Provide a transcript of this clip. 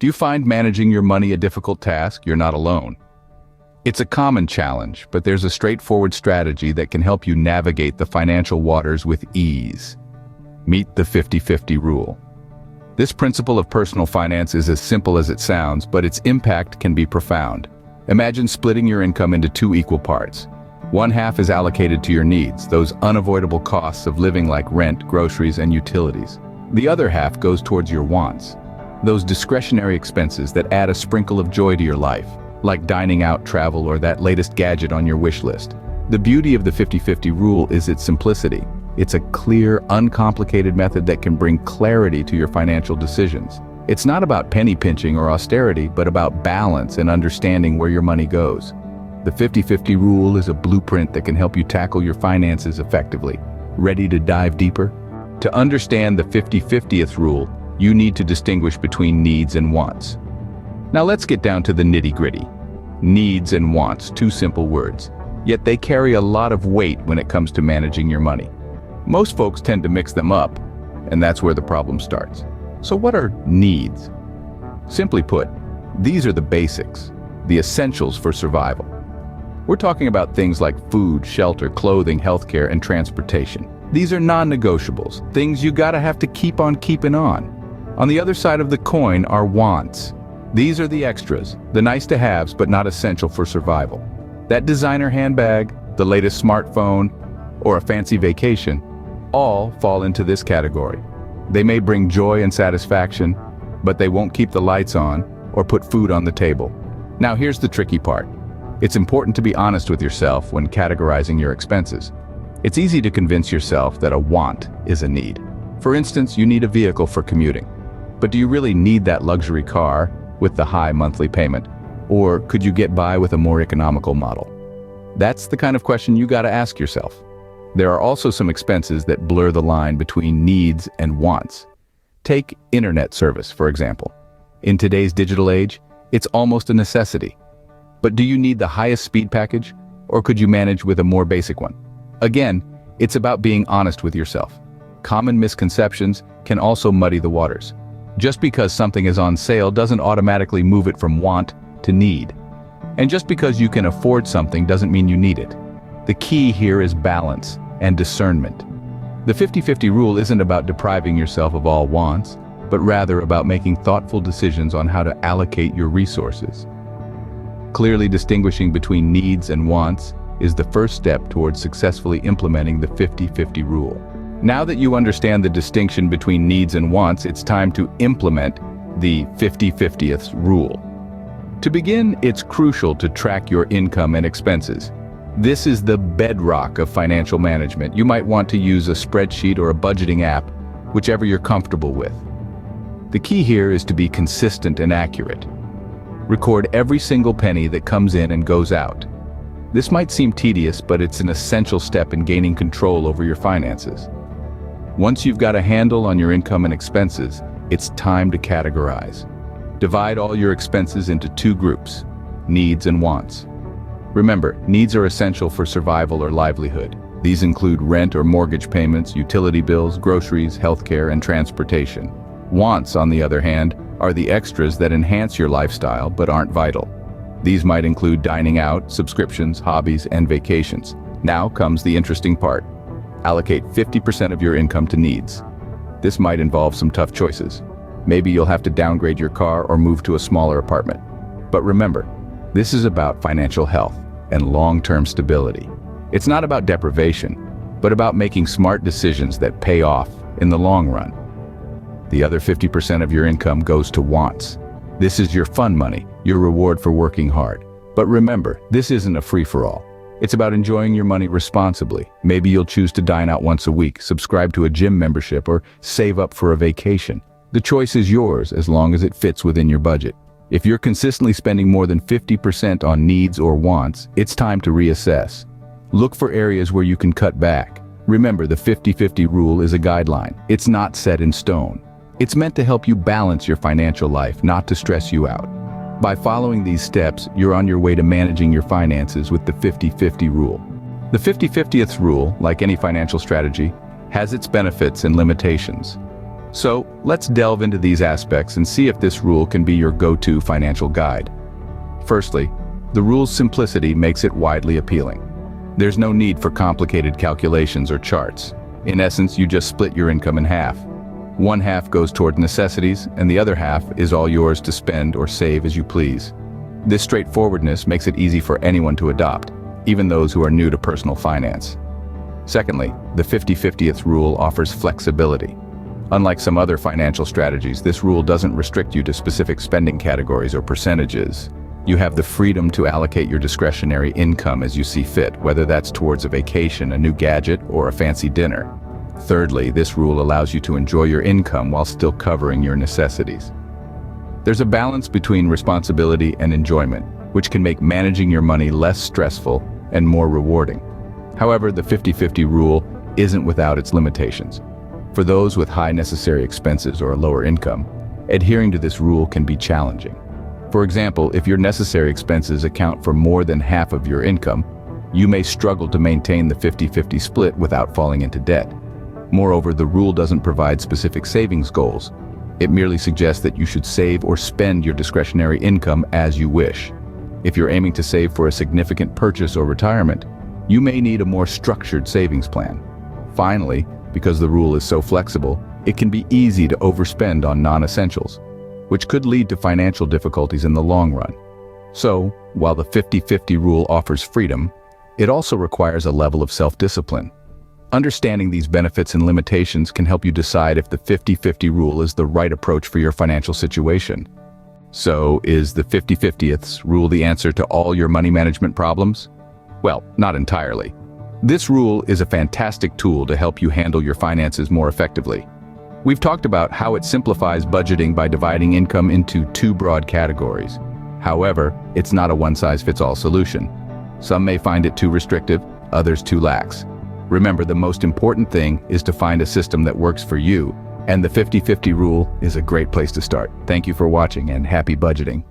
Do you find managing your money a difficult task? You're not alone. It's a common challenge, but there's a straightforward strategy that can help you navigate the financial waters with ease. Meet the 50-50 rule. This principle of personal finance is as simple as it sounds, but its impact can be profound. Imagine splitting your income into two equal parts. One half is allocated to your needs, those unavoidable costs of living like rent, groceries, and utilities. The other half goes towards your wants, those discretionary expenses that add a sprinkle of joy to your life, like dining out, travel, or that latest gadget on your wish list. The beauty of the 50-50 rule is its simplicity. It's a clear, uncomplicated method that can bring clarity to your financial decisions. It's not about penny pinching or austerity, but about balance and understanding where your money goes. The 50-50 rule is a blueprint that can help you tackle your finances effectively. Ready to dive deeper? To understand the 50-50th rule, you need to distinguish between needs and wants. Now let's get down to the nitty-gritty. Needs and wants, two simple words, yet they carry a lot of weight when it comes to managing your money. Most folks tend to mix them up, and that's where the problem starts. So what are needs? Simply put, these are the basics, the essentials for survival. We're talking about things like food, shelter, clothing, healthcare, and transportation. These are non-negotiables, things you gotta have to keep on keeping on. On the other side of the coin are wants. These are the extras, the nice-to-haves but not essential for survival. That designer handbag, the latest smartphone, or a fancy vacation, all fall into this category. They may bring joy and satisfaction, but they won't keep the lights on or put food on the table. Now here's the tricky part. It's important to be honest with yourself when categorizing your expenses. It's easy to convince yourself that a want is a need. For instance, you need a vehicle for commuting. But do you really need that luxury car with the high monthly payment? Or could you get by with a more economical model? That's the kind of question you gotta ask yourself. There are also some expenses that blur the line between needs and wants. Take internet service, for example. In today's digital age, it's almost a necessity. But do you need the highest speed package, or could you manage with a more basic one? Again, it's about being honest with yourself. Common misconceptions can also muddy the waters. Just because something is on sale doesn't automatically move it from want to need. And just because you can afford something doesn't mean you need it. The key here is balance and discernment. The 50-50 rule isn't about depriving yourself of all wants, but rather about making thoughtful decisions on how to allocate your resources. Clearly distinguishing between needs and wants is the first step towards successfully implementing the 50-50 rule. Now that you understand the distinction between needs and wants, it's time to implement the 50-50th rule. To begin, it's crucial to track your income and expenses. This is the bedrock of financial management. You might want to use a spreadsheet or a budgeting app, whichever you're comfortable with. The key here is to be consistent and accurate. Record every single penny that comes in and goes out. This might seem tedious, but it's an essential step in gaining control over your finances. Once you've got a handle on your income and expenses, it's time to categorize. Divide all your expenses into two groups, needs and wants. Remember, needs are essential for survival or livelihood. These include rent or mortgage payments, utility bills, groceries, healthcare, and transportation. Wants, on the other hand, are the extras that enhance your lifestyle but aren't vital. These might include dining out, subscriptions, hobbies, and vacations. Now comes the interesting part. Allocate 50% of your income to needs. This might involve some tough choices. Maybe you'll have to downgrade your car or move to a smaller apartment. But remember, this is about financial health and long-term stability. It's not about deprivation, but about making smart decisions that pay off in the long run. The other 50% of your income goes to wants. This is your fun money, your reward for working hard. But remember, this isn't a free-for-all. It's about enjoying your money responsibly. Maybe you'll choose to dine out once a week, subscribe to a gym membership, or save up for a vacation. The choice is yours as long as it fits within your budget. If you're consistently spending more than 50% on needs or wants, it's time to reassess. Look for areas where you can cut back. Remember, the 50-50 rule is a guideline. It's not set in stone. It's meant to help you balance your financial life, not to stress you out. By following these steps, you're on your way to managing your finances with the 50-50 rule. The 50-50th rule, like any financial strategy, has its benefits and limitations. So, let's delve into these aspects and see if this rule can be your go-to financial guide. Firstly, the rule's simplicity makes it widely appealing. There's no need for complicated calculations or charts. In essence, you just split your income in half. One half goes toward necessities, and the other half is all yours to spend or save as you please. This straightforwardness makes it easy for anyone to adopt, even those who are new to personal finance. Secondly, the 50/50th rule offers flexibility. Unlike some other financial strategies, this rule doesn't restrict you to specific spending categories or percentages. You have the freedom to allocate your discretionary income as you see fit, whether that's towards a vacation, a new gadget, or a fancy dinner. Thirdly, this rule allows you to enjoy your income while still covering your necessities. There's a balance between responsibility and enjoyment, which can make managing your money less stressful and more rewarding. However, the 50/50 rule isn't without its limitations. For those with high necessary expenses or a lower income, adhering to this rule can be challenging. For example, if your necessary expenses account for more than half of your income, you may struggle to maintain the 50/50 split without falling into debt. Moreover, the rule doesn't provide specific savings goals. It merely suggests that you should save or spend your discretionary income as you wish. If you're aiming to save for a significant purchase or retirement, you may need a more structured savings plan. Finally, because the rule is so flexible, it can be easy to overspend on non-essentials, which could lead to financial difficulties in the long run. So, while the 50/50 rule offers freedom, it also requires a level of self-discipline. Understanding these benefits and limitations can help you decide if the 50/50 rule is the right approach for your financial situation. So, is the 50/50th rule the answer to all your money management problems? Well, not entirely. This rule is a fantastic tool to help you handle your finances more effectively. We've talked about how it simplifies budgeting by dividing income into two broad categories. However, it's not a one-size-fits-all solution. Some may find it too restrictive, others too lax. Remember, the most important thing is to find a system that works for you, and the 50/50 rule is a great place to start. Thank you for watching and happy budgeting.